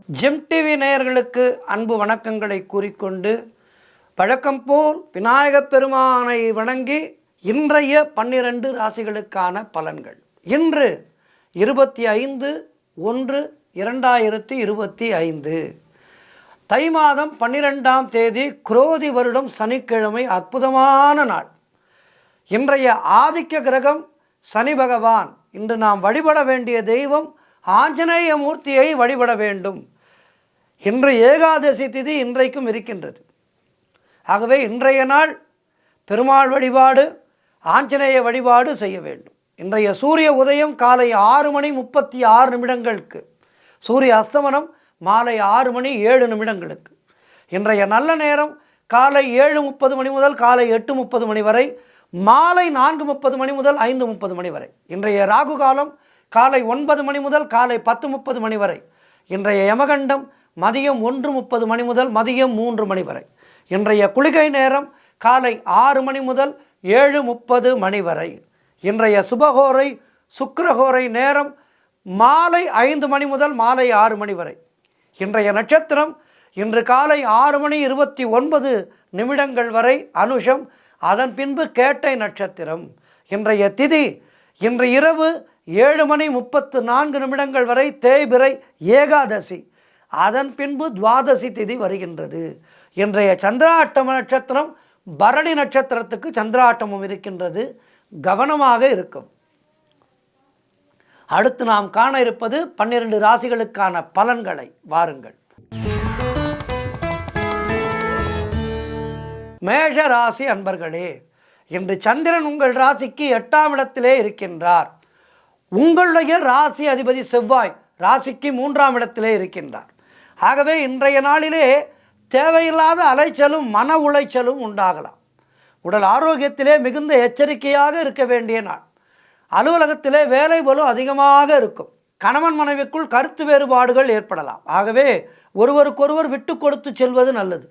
GeM TV நேயர்களுக்கு அன்பு வணக்கங்களை கூறிக்கொண்டு வழக்கம் போல் விநாயகப் பெருமானை வணங்கி இன்றைய 12 ராசிகளுக்கான பலன்கள். இன்று 25/1/2025 தை மாதம் 12ஆம் தேதி குரோதி வருடம் சனிக்கிழமை. அற்புதமான நாள். இன்றைய ஆதிக்க கிரகம் சனி பகவான். இன்று நாம் வழிபட வேண்டிய தெய்வம் ஆஞ்சநேய மூர்த்தியை வழிபட வேண்டும். இன்று ஏகாதசி திதி இன்றைக்கும் இருக்கின்றது. ஆகவே இன்றைய நாள் பெருமாள் வழிபாடு, ஆஞ்சநேய வழிபாடு செய்ய வேண்டும். இன்றைய சூரிய உதயம் காலை 6:36 சூரிய அஸ்தமனம் மாலை 6:07 இன்றைய நல்ல நேரம் காலை 7:30 முதல் காலை 8:30 வரை, மாலை 4:30 முதல் 5:30 வரை. இன்றைய ராகு காலம் காலை 9 முதல் காலை 10:30 வரை. இன்றைய யமகண்டம் மதியம் 1:30 முதல் மதியம் 3 வரை. இன்றைய குளிகை நேரம் காலை 6 முதல் 7:30 வரை. இன்றைய சுபகோரை சுக்கிரகோரை நேரம் மாலை 5 முதல் மாலை 6 வரை. இன்றைய நட்சத்திரம் இன்று காலை 6:29 வரை அனுஷம், அதன் பின்பு கேட்டை நட்சத்திரம். இன்றைய திதி இன்று இரவு 7:34 வரை தேய்பிறை ஏகாதசி, அதன் பின்பு துவாதசி திதி வருகின்றது. இன்றைய சந்திராஷ்டம நட்சத்திரம் பரணி நட்சத்திரத்துக்கு சந்திராஷ்டமம் இருக்கின்றது. கவனமாக இருக்கும். அடுத்து நாம் காண இருப்பது 12 ராசிகளுக்கான பலன்களை. வாருங்கள். மேஷ ராசி அன்பர்களே, இன்று சந்திரன் உங்கள் ராசிக்கு 8ஆம் இடத்திலே இருக்கின்றார். உங்களுடைய ராசி அதிபதி செவ்வாய் ராசிக்கு 3ஆம் இடத்திலே இருக்கின்றார். ஆகவே இன்றைய நாளிலே தேவையில்லாத அலைச்சலும் மன உளைச்சலும் உண்டாகலாம். உடல் ஆரோக்கியத்திலே மிகுந்த எச்சரிக்கையாக இருக்க வேண்டிய நாள். அலுவலகத்திலே வேலை பளு அதிகமாக இருக்கும். கணவன் மனைவிக்குள் கருத்து வேறுபாடுகள் ஏற்படலாம். ஆகவே ஒருவருக்கொருவர் விட்டு கொடுத்து செல்வது நல்லது.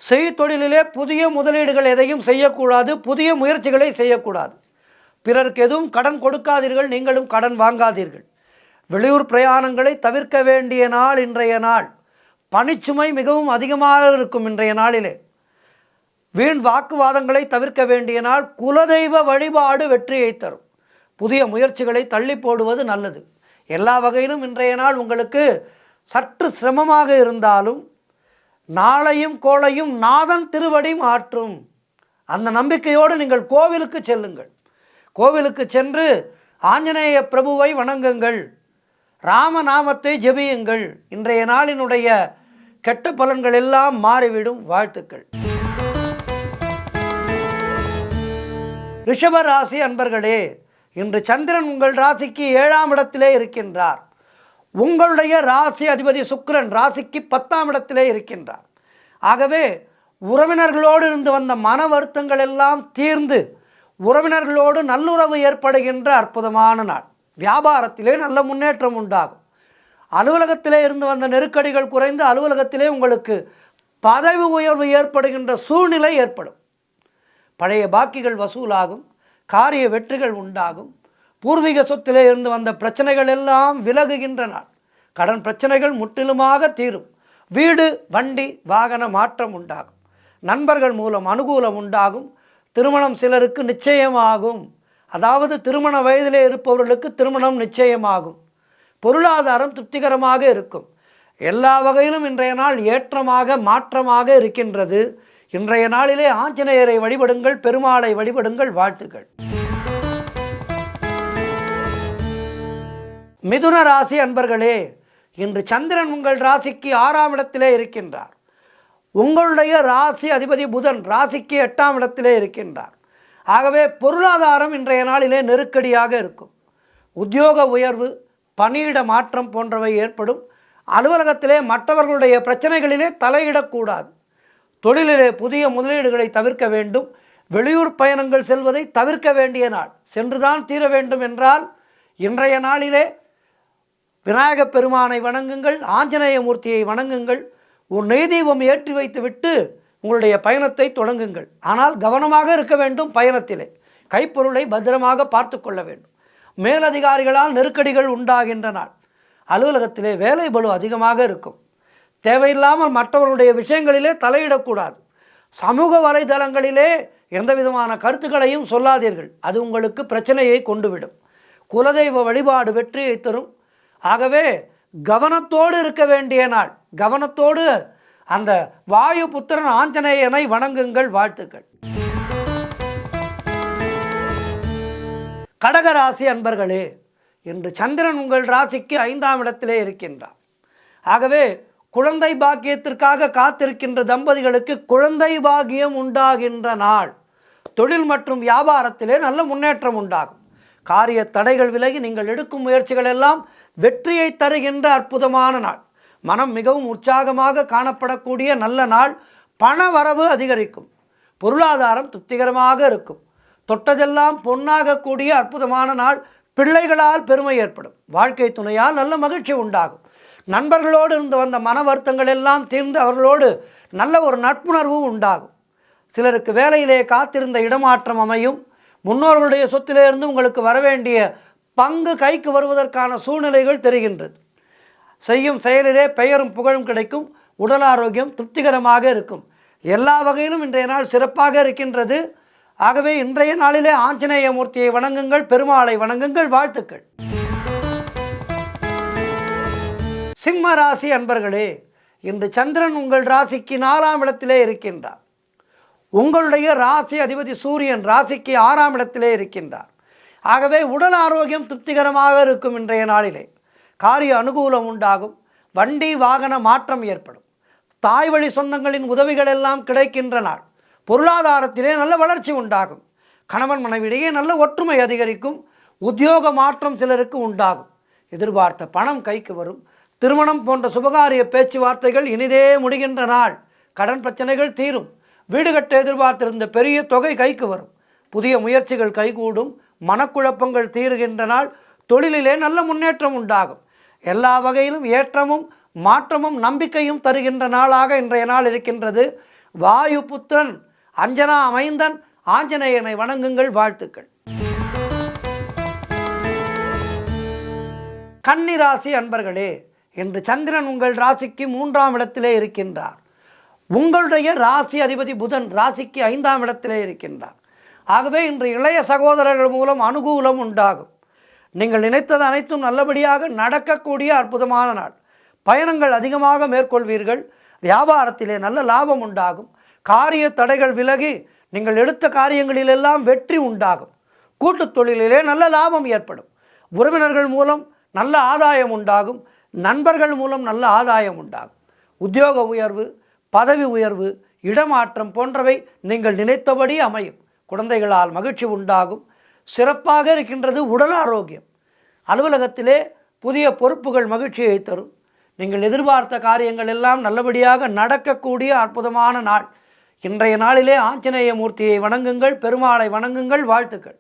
செய்தொழிலிலே புதிய முதலீடுகள் எதையும் செய்யக்கூடாது. புதிய முயற்சிகளை செய்யக்கூடாது. பிறருக்கு எதுவும் கடன் கொடுக்காதீர்கள். நீங்களும் கடன் வாங்காதீர்கள். வெளியூர் பிரயாணங்களை தவிர்க்க வேண்டிய நாள் இன்றைய நாள். பணிச்சுமை மிகவும் அதிகமாக இருக்கும் இன்றைய நாளிலே. வீண் வாக்குவாதங்களை தவிர்க்க வேண்டிய நாள். குலதெய்வ வழிபாடு வெற்றியை தரும். புதிய முயற்சிகளை தள்ளி போடுவது நல்லது. எல்லா வகையிலும் இன்றைய நாள் உங்களுக்கு சற்று சிரமமாக இருந்தாலும் நாளையும் கோளையும் நாதன் திருவடி மாற்றும். அந்த நம்பிக்கையோடு நீங்கள் கோவிலுக்கு செல்லுங்கள். கோவிலுக்கு சென்று ஆஞ்சநேய பிரபுவை வணங்குங்கள். ராமநாமத்தை ஜெபியுங்கள். இன்றைய நாளினுடைய கெட்ட பலன்கள் எல்லாம் மாறிவிடும். வாழ்த்துக்கள். ரிஷப ராசி அன்பர்களே, இன்று சந்திரன் உங்கள் ராசிக்கு 7ஆம் இடத்திலே இருக்கின்றார். உங்களுடைய ராசி அதிபதி சுக்கிரன் ராசிக்கு 10ஆம் இடத்திலே இருக்கின்றார். ஆகவே உறவினர்களோடு இருந்து வந்த மன வருத்தங்கள் எல்லாம் தீர்ந்து உறவினர்களோடு நல்லுறவு ஏற்படுகின்ற அற்புதமான நாள். வியாபாரத்திலே நல்ல முன்னேற்றம் உண்டாகும். அலுவலகத்திலே இருந்து வந்த நெருக்கடிகள் குறைந்து அலுவலகத்திலே உங்களுக்கு பதவி உயர்வு ஏற்படுகின்ற சூழ்நிலை ஏற்படும். பழைய பாக்கிகள் வசூலாகும். காரிய வெற்றிகள் உண்டாகும். பூர்வீக சொத்திலே இருந்து வந்த பிரச்சனைகள் எல்லாம் விலகுகின்ற நாள். கடன் பிரச்சனைகள் முற்றிலுமாக தீரும். வீடு வண்டி வாகன மாற்றம் உண்டாகும். நண்பர்கள் மூலம் அனுகூலம் உண்டாகும். திருமணம் சிலருக்கு நிச்சயமாகும். அதாவது திருமண வயதிலே இருப்பவர்களுக்கு திருமணம் நிச்சயமாகும். பொருளாதாரம் திருப்திகரமாக இருக்கும். எல்லா வகையிலும் இன்றைய நாள் ஏற்றமாக மாற்றமாக இருக்கின்றது. இன்றைய நாளிலே ஆஞ்சநேயரை வழிபடுங்கள். பெருமாளை வழிபடுங்கள். வாழ்த்துக்கள். மிதுன ராசி அன்பர்களே, இன்று சந்திரன் உங்கள் ராசிக்கு 6ஆம் இடத்திலே இருக்கின்றார். உங்களுடைய ராசி அதிபதி புதன் ராசிக்கு 8ஆம் இடத்திலே இருக்கின்றார். ஆகவே பொருளாதாரம் இன்றைய நாளிலே நெருக்கடியாக இருக்கும். உத்தியோக உயர்வு, பணியிட மாற்றம் போன்றவை ஏற்படும். அலுவலகத்திலே மற்றவர்களுடைய பிரச்சனைகளிலே தலையிடக்கூடாது. தொழிலிலே புதிய முதலீடுகளை தவிர்க்க வேண்டும். வெளியூர் பயணங்கள் செல்வதை தவிர்க்க வேண்டிய நாள். சென்றுதான் தீர வேண்டும் என்றால் இன்றைய நாளிலே விநாயகப் பெருமானை வணங்குங்கள். ஆஞ்சநேய மூர்த்தியை வணங்குங்கள். ஒரு நெய் தீபம் ஏற்றி வைத்து விட்டு உங்களுடைய பயணத்தை தொடங்குங்கள். ஆனால் கவனமாக இருக்க வேண்டும். பயணத்திலே கைப்பொருளை பத்திரமாக பார்த்து கொள்ள வேண்டும். மேலதிகாரிகளால் நெருக்கடிகள் உண்டாகின்ற நாள். அலுவலகத்திலே வேலை பளு அதிகமாக இருக்கும். தேவையில்லாமல் மற்றவர்களுடைய விஷயங்களிலே தலையிடக்கூடாது. சமூக வலைதளங்களிலே எந்த விதமான கருத்துக்களையும் சொல்லாதீர்கள். அது உங்களுக்கு பிரச்சனையை கொண்டுவிடும். குலதெய்வ வழிபாடு வெற்றியை தரும். ஆகவே கவனத்தோடு இருக்க வேண்டிய நாள். கவனத்தோடு அந்த வாயு புத்திரன் ஆஞ்சநேயனை வணங்குங்கள். வாழ்த்துக்கள். கடகராசி அன்பர்களே, இன்று சந்திரன் உங்கள் ராசிக்கு 5ஆம் இடத்திலே இருக்கின்றார். ஆகவே குழந்தை பாக்கியத்திற்காக காத்திருக்கின்ற தம்பதிகளுக்கு குழந்தை பாக்கியம் உண்டாகின்ற நாள். தொழில் மற்றும் வியாபாரத்திலே நல்ல முன்னேற்றம் உண்டாகும். காரிய தடைகள் விலகி நீங்கள் எடுக்கும் முயற்சிகள் எல்லாம் வெற்றியை தருகின்ற அற்புதமான நாள். மனம் மிகவும் உற்சாகமாக காணப்படக்கூடிய நல்ல நாள். பண வரவு அதிகரிக்கும். பொருளாதாரம் திருப்திகரமாக இருக்கும். தொட்டதெல்லாம் பொன்னாகக்கூடிய அற்புதமான நாள். பிள்ளைகளால் பெருமை ஏற்படும். வாழ்க்கை துணையால் நல்ல மகிழ்ச்சி உண்டாகும். நண்பர்களோடு இருந்து வந்த மன வருத்தங்கள் எல்லாம் தீர்ந்து அவர்களோடு நல்ல ஒரு நட்புணர்வு உண்டாகும். சிலருக்கு வேலையிலே காத்திருந்த இடமாற்றம் அமையும். முன்னோர்களுடைய சொத்திலிருந்து உங்களுக்கு வரவேண்டிய பங்கு கைக்கு வருவதற்கான சூழ்நிலைகள் தெரிகின்றது. செய்யும் செயலிலே பெயரும் புகழும் கிடைக்கும். உடல் ஆரோக்கியம் திருப்திகரமாக இருக்கும். எல்லா வகையிலும் இன்றைய நாள் சிறப்பாக இருக்கின்றது. ஆகவே இன்றைய நாளிலே ஆஞ்சநேய மூர்த்தியை வணங்குங்கள். பெருமாளை வணங்குங்கள். வாழ்த்துக்கள். சிம்ம ராசி அன்பர்களே, இன்று சந்திரன் உங்கள் ராசிக்கு 4ஆம் இடத்திலே இருக்கின்றார். உங்களுடைய ராசி அதிபதி சூரியன் ராசிக்கு 6ஆம் இடத்திலே இருக்கின்றார். ஆகவே உடல் ஆரோக்கியம் திருப்திகரமாக இருக்கும். இன்றைய நாளிலே காரிய அனுகூலம் உண்டாகும். வண்டி வாகன மாற்றம் ஏற்படும். தாய் வழி சொந்தங்களின் உதவிகள் எல்லாம் கிடைக்கின்ற நாள். பொருளாதாரத்திலே நல்ல வளர்ச்சி உண்டாகும். கணவன் மனைவியிடையே நல்ல ஒற்றுமை அதிகரிக்கும். உத்தியோக மாற்றம் சிலருக்கு உண்டாகும். எதிர்பார்த்த பணம் கைக்கு வரும். திருமணம் போன்ற சுபகாரிய பேச்சுவார்த்தைகள் இனிதே முடிகின்ற நாள். கடன் பிரச்சனைகள் தீரும். வீடு கட்ட எதிர்பார்த்திருந்த பெரிய தொகை கைக்கு வரும். புதிய முயற்சிகள் கைகூடும். மனக்குழப்பங்கள் தீருகின்ற நாள். தொழிலிலே நல்ல முன்னேற்றம் உண்டாகும். எல்லா வகையிலும் ஏற்றமும் மாற்றமும் நம்பிக்கையும் தருகின்ற நாளாக இன்றைய நாள் இருக்கின்றது. வாயு புத்திரன் அஞ்சனா அமைந்தன் ஆஞ்சநேயனை வணங்குங்கள். வாழ்த்துக்கள். கன்னி ராசி அன்பர்களே, இன்று சந்திரன் உங்கள் ராசிக்கு 3ஆம் இடத்திலே இருக்கின்றார். உங்களுடைய ராசி அதிபதி புதன் ராசிக்கு 5ஆம் இடத்திலே இருக்கின்றார். ஆகவே இன்று இளைய சகோதரர்கள் மூலம் அனுகூலம் உண்டாகும். நீங்கள் நினைத்தது அனைத்தும் நல்லபடியாக நடக்கக்கூடிய அற்புதமான நாள். பயணங்கள் அதிகமாக மேற்கொள்வீர்கள். வியாபாரத்திலே நல்ல லாபம் உண்டாகும். காரிய தடைகள் விலகி நீங்கள் எடுத்த காரியங்களிலெல்லாம் வெற்றி உண்டாகும். கூட்டுத் தொழிலிலே நல்ல லாபம் ஏற்படும். உறவினர்கள் மூலம் நல்ல ஆதாயம் உண்டாகும். நண்பர்கள் மூலம் நல்ல ஆதாயம் உண்டாகும். உத்தியோக உயர்வு, பதவி உயர்வு, இடமாற்றம் போன்றவை நீங்கள் நினைத்தபடி அமையும். குழந்தைகளால் மகிழ்ச்சி உண்டாகும். சிறப்பாக இருக்கின்றது உடல் ஆரோக்கியம். அலுவலகத்திலே புதிய பொறுப்புகள் மகிழ்ச்சியை தரும். நீங்கள் எதிர்பார்த்த காரியங்கள் எல்லாம் நல்லபடியாக நடக்கக்கூடிய அற்புதமான நாள். இன்றைய நாளிலே ஆஞ்சநேய மூர்த்தியை வணங்குங்கள். பெருமாளை வணங்குங்கள். வாழ்த்துக்கள்.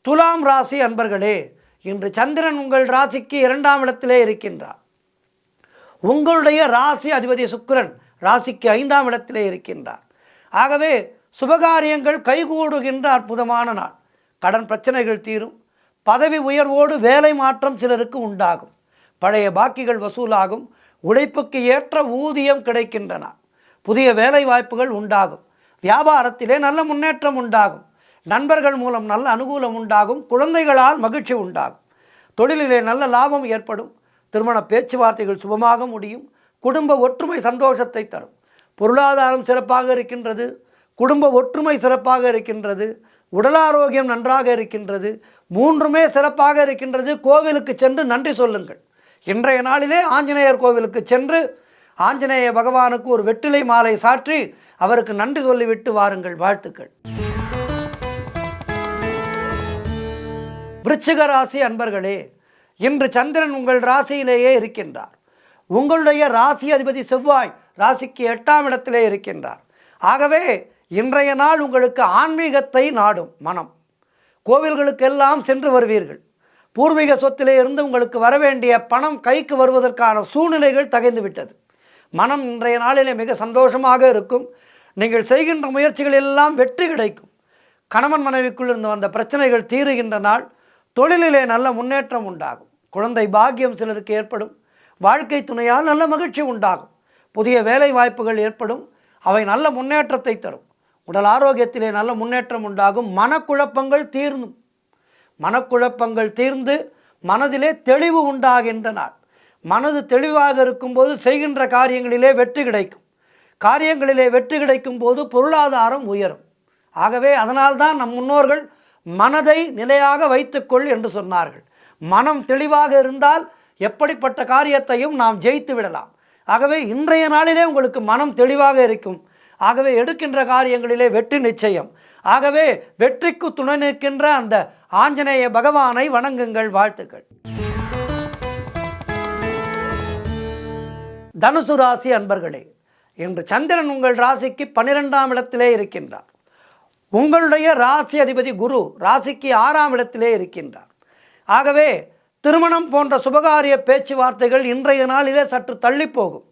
துலாம் ராசி அன்பர்களே, இன்று சந்திரன் உங்கள் ராசிக்கு 2ஆம் இடத்திலே இருக்கின்றார். உங்களுடைய ராசி அதிபதி சுக்கிரன் ராசிக்கு 5ஆம் இடத்திலே இருக்கின்றார். ஆகவே சுபகாரியங்கள் கைகூடுகின்ற அற்புதமான நாள். கடன் பிரச்சனைகள் தீரும். பதவி உயர்வோடு வேலை மாற்றம் சிலருக்கு உண்டாகும். பழைய பாக்கிகள் வசூலாகும். உழைப்புக்கு ஏற்ற ஊதியம் கிடைக்கின்றன. புதிய வேலை வாய்ப்புகள் உண்டாகும். வியாபாரத்திலே நல்ல முன்னேற்றம் உண்டாகும். நண்பர்கள் மூலம் நல்ல அனுகூலம் உண்டாகும். குழந்தைகளால் மகிழ்ச்சி உண்டாகும். தொழிலிலே நல்ல லாபம் ஏற்படும். திருமண பேச்சுவார்த்தைகள் சுபமாக முடியும். குடும்ப ஒற்றுமை சந்தோஷத்தை தரும். பொருளாதாரம் சிறப்பாக இருக்கின்றது. குடும்ப ஒற்றுமை சிறப்பாக இருக்கின்றது. உடல் ஆரோக்கியம் நன்றாக இருக்கின்றது. மூன்றுமே சிறப்பாக இருக்கின்றது. கோவிலுக்கு சென்று நன்றி சொல்லுங்கள். இன்றைய நாளிலே ஆஞ்சநேயர் கோவிலுக்கு சென்று ஆஞ்சநேய பகவானுக்கு ஒரு வெற்றிலை மாலை சாற்றி அவருக்கு நன்றி சொல்லிவிட்டு வாருங்கள். வாழ்த்துக்கள். விருச்சிக ராசி அன்பர்களே, இன்று சந்திரன் உங்கள் ராசியிலேயே இருக்கின்றார். உங்களுடைய ராசி அதிபதி செவ்வாய் ராசிக்கு 8ஆம் இடத்திலே இருக்கின்றார். ஆகவே இன்றைய நாள் உங்களுக்கு ஆன்மீகத்தை நாடும் மனம். கோவில்களுக்கெல்லாம் சென்று வருவீர்கள். பூர்வீக சொத்திலே இருந்து உங்களுக்கு வரவேண்டிய பணம் கைக்கு வருவதற்கான சூழ்நிலைகள் தகைந்துவிட்டது. மனம் இன்றைய நாளிலே மிக சந்தோஷமாக இருக்கும். நீங்கள் செய்கின்ற முயற்சிகள் எல்லாம் வெற்றி கிடைக்கும். கணவன் மனைவிக்குள் இருந்து வந்த பிரச்சனைகள் தீருகின்ற நாள். தொழிலிலே நல்ல முன்னேற்றம் உண்டாகும். குழந்தை பாக்கியம் சிலருக்கு ஏற்படும். வாழ்க்கை துணையால் நல்ல மகிழ்ச்சி உண்டாகும். புதிய வேலை வாய்ப்புகள் ஏற்படும். அவை நல்ல முன்னேற்றத்தை தரும். உடல் ஆரோக்கியத்திலே நல்ல முன்னேற்றம் உண்டாகும். மனக்குழப்பங்கள் தீர்ந்து மனதிலே தெளிவு உண்டாகின்ற நாள். மனது தெளிவாக இருக்கும்போது செய்கின்ற காரியங்களிலே வெற்றி கிடைக்கும். காரியங்களிலே வெற்றி கிடைக்கும் போது பொருளாதாரம் உயரும். ஆகவே அதனால்தான் நம் முன்னோர்கள் மனதை நிலையாக வைத்துக்கொள் என்று சொன்னார்கள். மனம் தெளிவாக இருந்தால் எப்படிப்பட்ட காரியத்தையும் நாம் ஜெயித்து விடலாம். ஆகவே இன்றைய நாளிலே உங்களுக்கு மனம் தெளிவாக இருக்கும். ஆகவே எடுக்கின்ற காரியங்களிலே வெற்றி நிச்சயம். ஆகவே வெற்றிக்கு துணை நிற்கின்ற அந்த ஆஞ்சநேய பகவானை வணங்குங்கள். வாழ்த்துக்கள். தனுசு ராசி அன்பர்களே, இன்று சந்திரன் உங்கள் ராசிக்கு 12ஆம் இடத்திலே இருக்கின்றார். உங்களுடைய ராசி அதிபதி குரு ராசிக்கு 6ஆம் இடத்திலே இருக்கின்றார். ஆகவே திருமணம் போன்ற சுபகாரிய பேச்சுவார்த்தைகள் இன்றைய நாளிலே சற்று தள்ளி போகும்.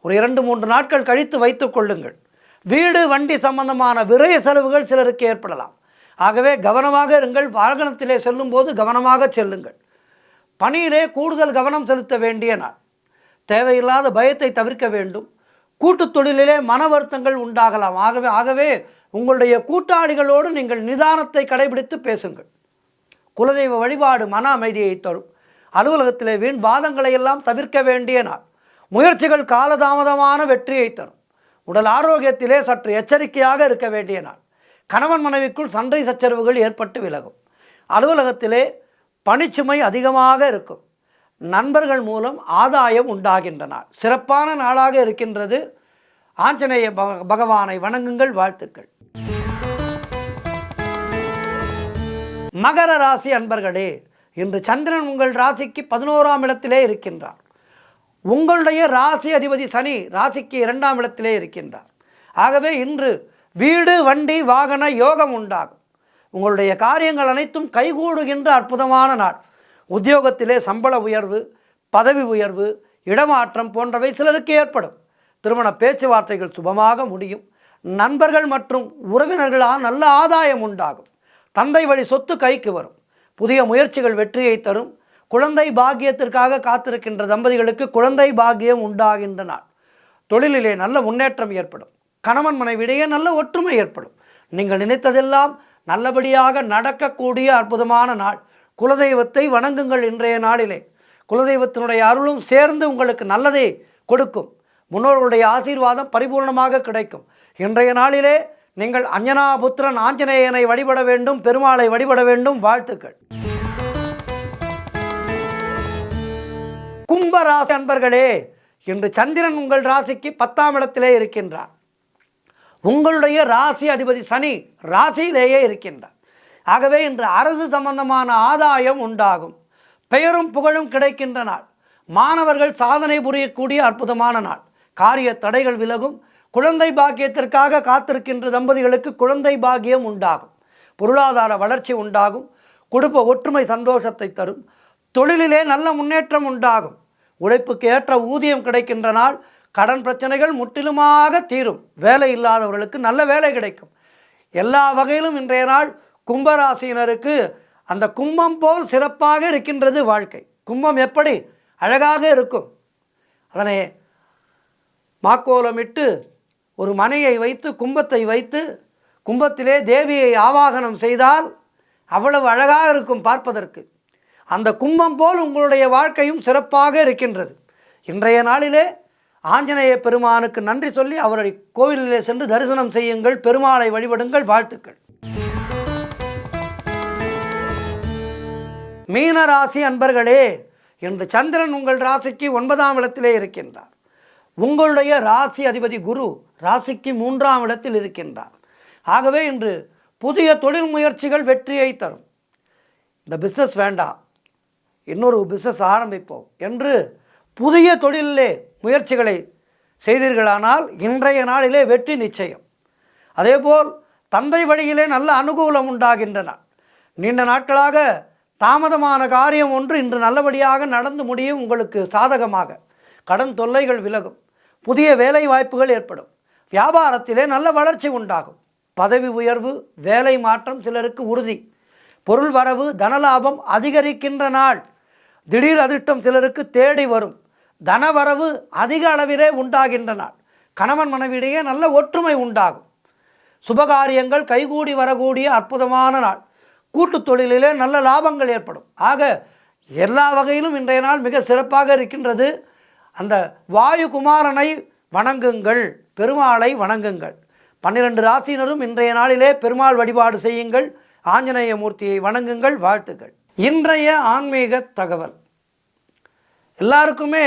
ஒரு 2-3 நாட்கள் கழித்து வைத்துக் கொள்ளுங்கள். வீடு வண்டி சம்பந்தமான விரய செலவுகள் சிலருக்கு ஏற்படலாம். ஆகவே கவனமாக இருங்கள். வாகனத்திலே செல்லும்போது கவனமாக செல்லுங்கள். பணியிலே கூடுதல் கவனம் செலுத்த வேண்டிய நாள். தேவையில்லாத பயத்தை தவிர்க்க வேண்டும். கூட்டு தொழிலிலே மன வருத்தங்கள் உண்டாகலாம். ஆகவே உங்களுடைய கூட்டாளிகளோடு நீங்கள் நிதானத்தை கடைபிடித்து பேசுங்கள். குலதெய்வ வழிபாடு மன அமைதியை தரும். அலுவலகத்திலே வீண் வாதங்களை எல்லாம் தவிர்க்க வேண்டிய நாள். முயற்சிகள் காலதாமதமான வெற்றியை தரும். உடல் ஆரோக்கியத்திலே சற்று எச்சரிக்கையாக இருக்க வேண்டிய நாள். கணவன் மனைவிக்குள் சண்டை சச்சரவுகள் ஏற்பட்டு விலகும். அலுவலகத்திலே பணிச்சுமை அதிகமாக இருக்கும். நண்பர்கள் மூலம் ஆதாயம் உண்டாகின்ற நாள். சிறப்பான நாளாக இருக்கின்றது. ஆஞ்சநேய பகவானை வணங்குங்கள். வாழ்த்துக்கள். மகர ராசி அன்பர்களே, இன்று சந்திரன் உங்கள் ராசிக்கு 11ஆம் இடத்திலே இருக்கின்றார். உங்களுடைய ராசி அதிபதி சனி ராசிக்கு 2ஆம் இடத்திலே இருக்கின்றார். ஆகவே இன்று வீடு வண்டி வாகன யோகம் உண்டாகும். உங்களுடைய காரியங்கள் அனைத்தும் கைகூடுகின்ற அற்புதமான நாள். உத்தியோகத்திலே சம்பள உயர்வு, பதவி உயர்வு, இடமாற்றம் போன்றவை சிலருக்கு ஏற்படும். திருமண பேச்சுவார்த்தைகள் சுபமாக முடியும். நண்பர்கள் மற்றும் உறவினர்களால் நல்ல ஆதாயம் உண்டாகும். தந்தை வழி சொத்து கைக்கு வரும். புதிய முயற்சிகள் வெற்றியை தரும். குழந்தை பாக்கியத்திற்காக காத்திருக்கின்ற தம்பதிகளுக்கு குழந்தை பாக்கியம் உண்டாகின்ற நாள். தொழிலிலே நல்ல முன்னேற்றம் ஏற்படும். கணவன் மனைவியிடையே நல்ல ஒற்றுமை ஏற்படும். நீங்கள் நினைத்ததெல்லாம் நல்லபடியாக நடக்கக்கூடிய அற்புதமான நாள். குலதெய்வத்தை வணங்குங்கள். இன்றைய நாளிலே குலதெய்வத்தினுடைய அருளும் சேர்ந்து உங்களுக்கு நல்லதை கொடுக்கும். முன்னோர்களுடைய ஆசீர்வாதம் பரிபூர்ணமாக கிடைக்கும். இன்றைய நாளிலே நீங்கள் அஞ்சனாபுத்திரன் ஆஞ்சநேயனை வழிபட வேண்டும். பெருமாளை வழிபட வேண்டும். வாழ்த்துக்கள். கும்பராசி அன்பர்களே, இன்று சந்திரன் உங்கள் ராசிக்கு 10ஆம் இடத்திலே இருக்கின்றார். உங்களுடைய ராசி அதிபதி சனி ராசியிலேயே இருக்கின்றார். ஆகவே இன்று அரசு சம்பந்தமான ஆதாயம் உண்டாகும். பெயரும் புகழும் கிடைக்கின்ற நாள். மாணவர்கள் சாதனை புரியக்கூடிய அற்புதமான நாள். காரிய தடைகள் விலகும். குழந்தை பாக்கியத்திற்காக காத்திருக்கின்ற தம்பதிகளுக்கு குழந்தை பாக்கியம் உண்டாகும். பொருளாதார வளர்ச்சி உண்டாகும். குடும்ப ஒற்றுமை சந்தோஷத்தை தரும். தொழிலிலே நல்ல முன்னேற்றம் உண்டாகும். உழைப்புக்கு ஏற்ற ஊதியம் கிடைக்கின்ற நாள். கடன் பிரச்சனைகள் முற்றிலுமாக தீரும். வேலை இல்லாதவர்களுக்கு நல்ல வேலை கிடைக்கும். எல்லா வகையிலும் இன்றைய நாள் கும்பராசியினருக்கு அந்த கும்பம் போல் சிறப்பாக இருக்கின்றது வாழ்க்கை. கும்பம் எப்படி அழகாக இருக்கும். அதனை மாக்கோலமிட்டு ஒரு மனையை வைத்து கும்பத்தை வைத்து கும்பத்திலே தேவியை ஆவாகனம் செய்தால் அவ்வளவு அழகாக இருக்கும் பார்ப்பதற்கு. அந்த கும்பம் போல் உங்களுடைய வாழ்க்கையும் சிறப்பாக இருக்கின்றது. இன்றைய நாளிலே ஆஞ்சநேய பெருமானுக்கு நன்றி சொல்லி அவரை கோவிலிலே சென்று தரிசனம் செய்யுங்கள். பெருமாளை வழிபடுங்கள். வாழ்த்துக்கள். மீனராசி அன்பர்களே, இன்று சந்திரன் உங்கள் ராசிக்கு 9ஆம் இடத்திலே இருக்கின்றார். உங்களுடைய ராசி அதிபதி குரு ராசிக்கு 3ஆம் இடத்தில் இருக்கின்றார். ஆகவே இன்று புதிய தொழில் முயற்சிகள் வெற்றியை தரும். இந்த பிஸ்னஸ் வேண்டாம், இன்னொரு பிஸ்னஸ் ஆரம்பிப்போம் என்று புதிய தொழிலே முயற்சிகளை செய்தீர்களானால் இன்றைய நாளிலே வெற்றி நிச்சயம். அதேபோல் தந்தை வழியிலே நல்ல அனுகூலம் உண்டாகின்றன. நீண்ட நாட்களாக தாமதமான காரியம் ஒன்று இன்று நல்லபடியாக நடந்து முடியும். உங்களுக்கு சாதகமாக கடன் தொல்லைகள் விலகும். புதிய வேலை வாய்ப்புகள் ஏற்படும். வியாபாரத்திலே நல்ல வளர்ச்சி உண்டாகும். பதவி உயர்வு, வேலை மாற்றம் சிலருக்கு உறுதி. பொருள் வரவு தனலாபம் அதிகரிக்கின்ற நாள். திடீர் அதிர்ஷ்டம் சிலருக்கு தேடி வரும். தனவரவு அதிக அளவிலே உண்டாகின்ற நாள். கணவன் மனைவியிடையே நல்ல ஒற்றுமை உண்டாகும். சுபகாரியங்கள் கைகூடி வரக்கூடிய அற்புதமான நாள். கூட்டுத் தொழிலிலே நல்ல லாபங்கள் ஏற்படும். ஆக எல்லா வகையிலும் இன்றைய நாள் மிக சிறப்பாக இருக்கின்றது. அந்த வாயு குமாரனை வணங்குங்கள், பெருமாளை வணங்குங்கள். 12 ராசியினரும் இன்றைய நாளிலே பெருமாள் வழிபாடு செய்யுங்கள், ஆஞ்சநேய மூர்த்தியை வணங்குங்கள். வாழ்த்துக்கள். இன்றைய ஆன்மீக தகவல். எல்லாருக்குமே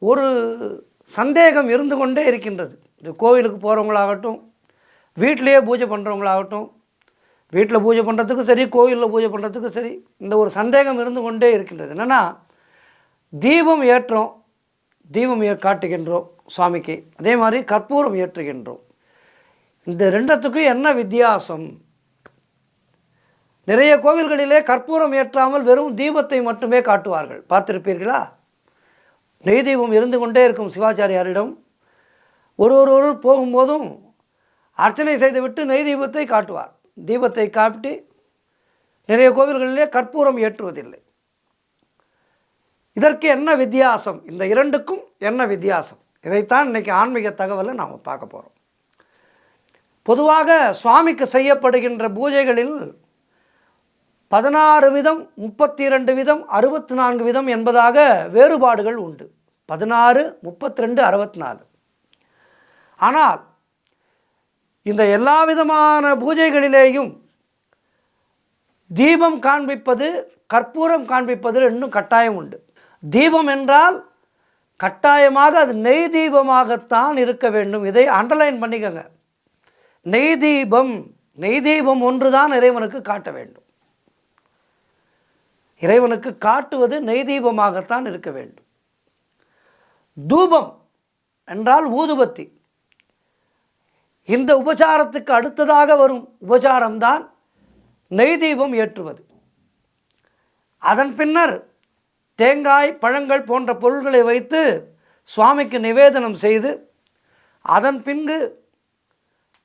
ஒரு சந்தேகம் இருந்து கொண்டே இருக்கின்றது. இது கோவிலுக்கு போகிறவங்களாகட்டும், வீட்டிலையே பூஜை பண்ணுறவங்களாகட்டும், வீட்டில் பூஜை பண்ணுறதுக்கும் சரி, கோவிலில் பூஜை பண்ணுறதுக்கும் சரி, இந்த ஒரு சந்தேகம் இருந்து கொண்டே இருக்கின்றது. என்னென்னா, தீபம் ஏற்றோம், தீபம் காட்டுகின்றோம் சுவாமிக்கு, அதே மாதிரி கற்பூரம் ஏற்றுகின்றோம். இந்த ரெண்டத்துக்கும் என்ன வித்தியாசம்? நிறைய கோவில்களிலே கற்பூரம் ஏற்றாமல் வெறும் தீபத்தை மட்டுமே காட்டுவார்கள், பார்த்திருப்பீர்களா? நெய் தீபம் இருந்து கொண்டே இருக்கும் சிவாச்சாரியாரிடம். ஒரு போகும்போதும் அர்ச்சனை செய்துவிட்டு நெய் தீபத்தை காட்டுவார். தீபத்தை காட்டி நிறைய கோவில்களிலே கற்பூரம் ஏற்றுவதில்லை. இதற்கு என்ன வித்தியாசம்? இந்த இரண்டுக்கும் என்ன வித்தியாசம்? இதைத்தான் இன்றைக்கி ஆன்மீக தகவலை நாம் பார்க்க போகிறோம். பொதுவாக சுவாமிக்கு செய்யப்படுகின்ற பூஜைகளில் 16 விதம், 32 விதம், 64 விதம் என்பதாக வேறுபாடுகள் உண்டு. 16, 32, 64. ஆனால் இந்த எல்லா விதமான பூஜைகளிலேயும் தீபம் காண்பிப்பது, கற்பூரம் காண்பிப்பது ரெண்டும் கட்டாயம் உண்டு. தீபம் என்றால் கட்டாயமாக அது நெய் தீபமாகத்தான் இருக்க வேண்டும். இதை அண்டர்லைன் பண்ணிக்கங்க. நெய் தீபம், நெய் தீபம் ஒன்று தான் இறைவனுக்கு காட்ட வேண்டும். இறைவனுக்கு காட்டுவது நெய் தீபமாகத்தான் இருக்க வேண்டும். தூபம் என்றால் ஊதுபத்தி. இந்த உபசாரத்துக்கு அடுத்ததாக வரும் உபசாரம்தான் நெய் தீபம் ஏற்றுவது. அதன் பின்னர் தேங்காய், பழங்கள் போன்ற பொருள்களை வைத்து சுவாமிக்கு நிவேதனம் செய்து, அதன் பின்பு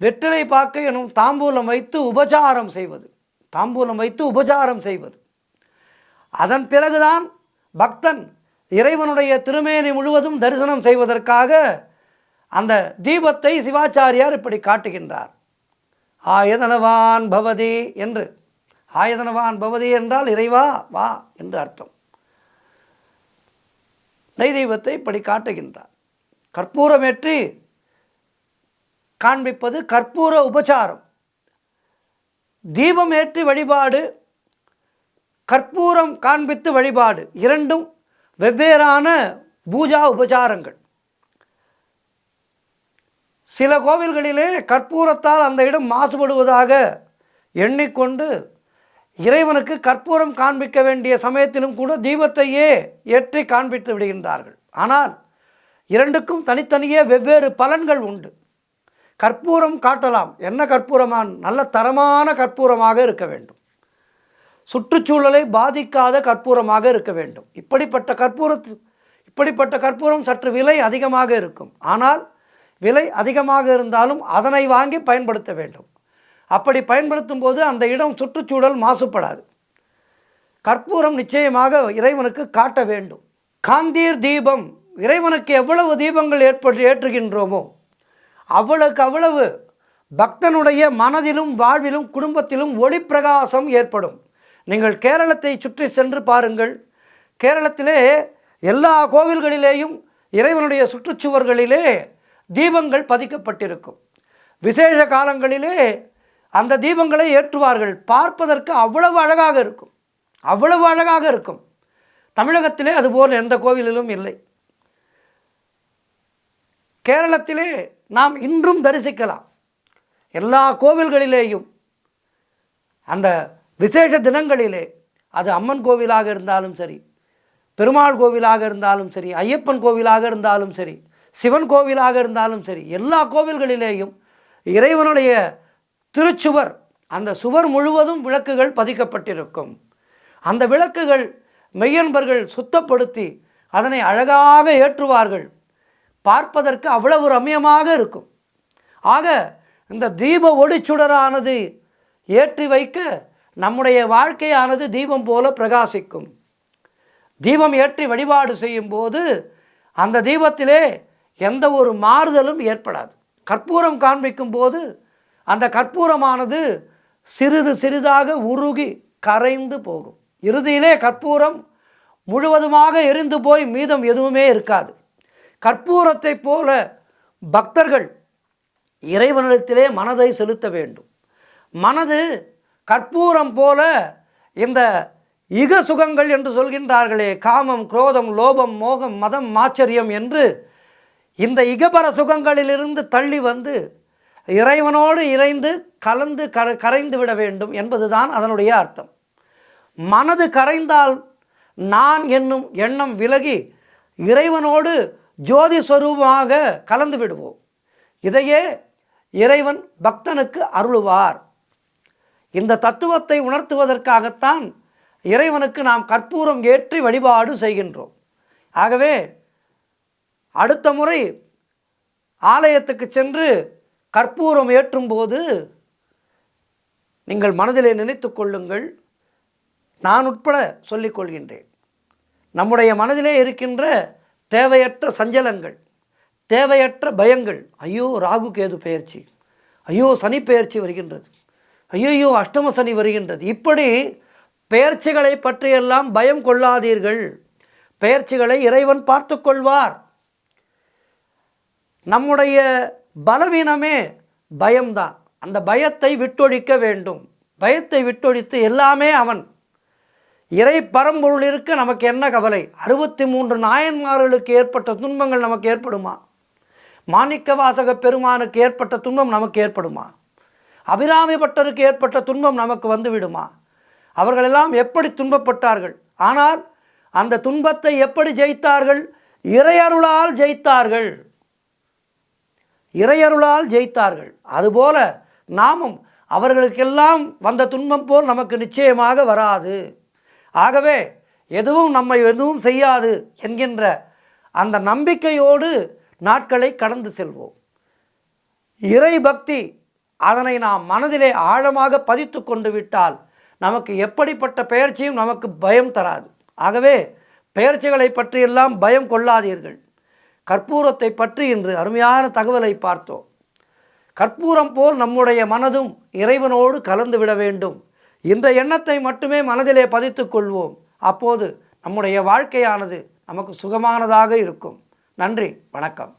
வெற்றிலை பாக்கு எனும் தாம்பூலம் வைத்து உபசாரம் செய்வது. தாம்பூலம் வைத்து உபசாரம் செய்வது. அதன் பிறகுதான் பக்தன் இறைவனுடைய திருமேனி முழுவதும் தரிசனம் செய்வதற்காக அந்த தீபத்தை சிவாச்சாரியார் இப்படி காட்டுகின்றார். ஆயதனவான் பவதி என்று. ஆயதனவான் பவதி என்றால் இறைவா வா என்று அர்த்தம். நெய் தீபத்தை இப்படி காட்டுகின்றார். கற்பூரமேற்றி காண்பிப்பது கற்பூர உபசாரம். தீபம் ஏற்றி வழிபாடு, கற்பூரம் காண்பித்து வழிபாடு, இரண்டும் வெவ்வேறான பூஜா உபசாரங்கள். சில கோவில்களிலே கற்பூரத்தால் அந்த இடம் மாசுபடுவதாக எண்ணிக்கொண்டு இறைவனுக்கு கற்பூரம் காண்பிக்க வேண்டிய சமயத்திலும் கூட தீபத்தையே ஏற்றி காண்பித்து விடுகின்றார்கள். ஆனால் இரண்டுக்கும் தனித்தனியே வெவ்வேறு பலன்கள் உண்டு. கற்பூரம் காட்டலாம். என்ன கற்பூரமான? நல்ல தரமான கற்பூரமாக இருக்க வேண்டும். சுற்றுச்சூழலை பாதிக்காத கற்பூரமாக இருக்க வேண்டும். இப்படிப்பட்ட கற்பூரம் சற்று விலை அதிகமாக இருக்கும். ஆனால் விலை அதிகமாக இருந்தாலும் அதனை வாங்கி பயன்படுத்த வேண்டும். அப்படி பயன்படுத்தும் போது அந்த இடம் சுற்றுச்சூழல் மாசுபடாது. கற்பூரம் நிச்சயமாக இறைவனுக்கு காட்ட வேண்டும். காந்தீர் தீபம். இறைவனுக்கு எவ்வளவு தீபங்கள் ஏற்றுகின்றோமோ அவ்வளவு பக்தனுடைய மனதிலும் வாழ்விலும் குடும்பத்திலும் ஒளி பிரகாசம் ஏற்படும். நீங்கள் கேரளத்தை சுற்றி சென்று பாருங்கள். கேரளத்திலே எல்லா கோவில்களிலேயும் இறைவனுடைய சுற்றுச்சுவர்களிலே தீபங்கள் பதிக்கப்பட்டிருக்கும். விசேஷ காலங்களிலே அந்த தீபங்களை ஏற்றுவார்கள். பார்ப்பதற்கு அவ்வளவு அழகாக இருக்கும், அவ்வளவு அழகாக இருக்கும். தமிழகத்திலே அதுபோல் எந்த கோவிலிலும் இல்லை. கேரளத்திலே நாம் இன்றும் தரிசிக்கலாம். எல்லா கோவில்களிலேயும் அந்த விசேஷ தினங்களிலே, அது அம்மன் கோவிலாக இருந்தாலும் சரி, பெருமாள் கோவிலாக இருந்தாலும் சரி, ஐயப்பன் கோவிலாக இருந்தாலும் சரி, சிவன் கோவிலாக இருந்தாலும் சரி, எல்லா கோவில்களிலேயும் இறைவனுடைய திருச்சுவர், அந்த சுவர் முழுவதும் விளக்குகள் பதிக்கப்பட்டிருக்கும். அந்த விளக்குகள் மெய்யன்பர்கள் சுத்தப்படுத்தி அதனை அழகாக ஏற்றுவார்கள். பார்ப்பதற்கு அவ்வளவு ரம்யமாக இருக்கும். ஆக இந்த தீப ஒளிச்சுடரானது ஏற்றி வைக்க நம்முடைய வாழ்க்கையானது தீபம் போல பிரகாசிக்கும். தீபம் ஏற்றி வழிபாடு செய்யும்போது அந்த தீபத்திலே எந்த ஒரு மாறுதலும் ஏற்படாது. கற்பூரம் காண்பிக்கும் போது அந்த கற்பூரமானது சிறிது சிறிதாக உருகி கரைந்து போகும். இறுதியிலே கற்பூரம் முழுவதுமாக எரிந்து போய் மீதம் எதுவுமே இருக்காது. கற்பூரத்தை போல பக்தர்கள் இறைவனிடத்திலே மனதை செலுத்த வேண்டும். மனது கற்பூரம் போல இந்த இக சுகங்கள் என்று சொல்கின்றார்களே, காமம், குரோதம், லோபம், மோகம், மதம், மாச்சரியம் என்று இந்த இகபர சுகங்களிலிருந்து தள்ளி வந்து இறைவனோடு இணைந்து கலந்து கரைந்து விட வேண்டும் என்பதுதான் அதனுடைய அர்த்தம். மனது கரைந்தால் நான் என்னும் எண்ணம் விலகி இறைவனோடு ஜோதி ஸ்வரூபமாக கலந்து விடுவோம். இதையே இறைவன் பக்தனுக்கு அருளுவார். இந்த தத்துவத்தை உணர்த்துவதற்காகத்தான் இறைவனுக்கு நாம் கற்பூரம் ஏற்றி வழிபாடு செய்கின்றோம். ஆகவே அடுத்த முறை ஆலயத்துக்கு சென்று கற்பூரம் ஏற்றும்போது நீங்கள் மனதிலே நினைத்து கொள்ளுங்கள், நான் உட்பட சொல்லிக் கொள்கின்றேன், நம்முடைய மனதிலே இருக்கின்ற தேவையற்ற சஞ்சலங்கள், தேவையற்ற பயங்கள், ஐயோ ராகு கேது பெயர்ச்சி, ஐயோ சனி பெயர்ச்சி வருகின்றது, ஐயோ அஷ்டம சனி வருகின்றது, இப்படி பெயர்ச்சிகளை பற்றியெல்லாம் பயம் கொள்ளாதீர்கள். பெயர்ச்சிகளை இறைவன் பார்த்து கொள்வார். நம்முடைய பலவீனமே பயம்தான். அந்த பயத்தை விட்டொழிக்க வேண்டும். பயத்தை விட்டொழித்து எல்லாமே அவன். இறை பரம்பொருள் இருக்க நமக்கு என்ன கவலை? 63 நாயன்மார்களுக்கு ஏற்பட்ட துன்பங்கள் நமக்கு ஏற்படுமா? மாணிக்க வாசக பெருமானுக்கு ஏற்பட்ட துன்பம் நமக்கு ஏற்படுமா? அபிராமி பட்டருக்கு ஏற்பட்ட துன்பம் நமக்கு வந்து விடுமா? அவர்களெல்லாம் எப்படி துன்பப்பட்டார்கள்? ஆனால் அந்த துன்பத்தை எப்படி ஜெயித்தார்கள்? இறையருளால் ஜெயித்தார்கள். இறையருளால் ஜெயித்தார்கள். அதுபோல நாமும் அவர்களுக்கெல்லாம் வந்த துன்பம் போல் நமக்கு நிச்சயமாக வராது. ஆகவே எதுவும் நம்மை எதுவும் செய்யாது என்கின்ற அந்த நம்பிக்கையோடு நாட்களை கடந்து செல்வோம். இறை பக்தி அதனை நாம் மனதிலே ஆழமாக பதித்து கொண்டு விட்டால் நமக்கு எப்படிப்பட்ட பெயர்ச்சியும் நமக்கு பயம் தராது. ஆகவே பெயர்ச்சிகளை பற்றியெல்லாம் பயம் கொள்ளாதீர்கள். கற்பூரத்தை பற்றி இன்று அருமையான தகவலை பார்த்தோம். கற்பூரம் போல் நம்முடைய மனதும் இறைவனோடு கலந்து விட வேண்டும். இந்த எண்ணத்தை மட்டுமே மனதிலே பதித்து கொள்வோம். அப்போது நம்முடைய வாழ்க்கையானது நமக்கு சுகமானதாக இருக்கும். நன்றி, வணக்கம்.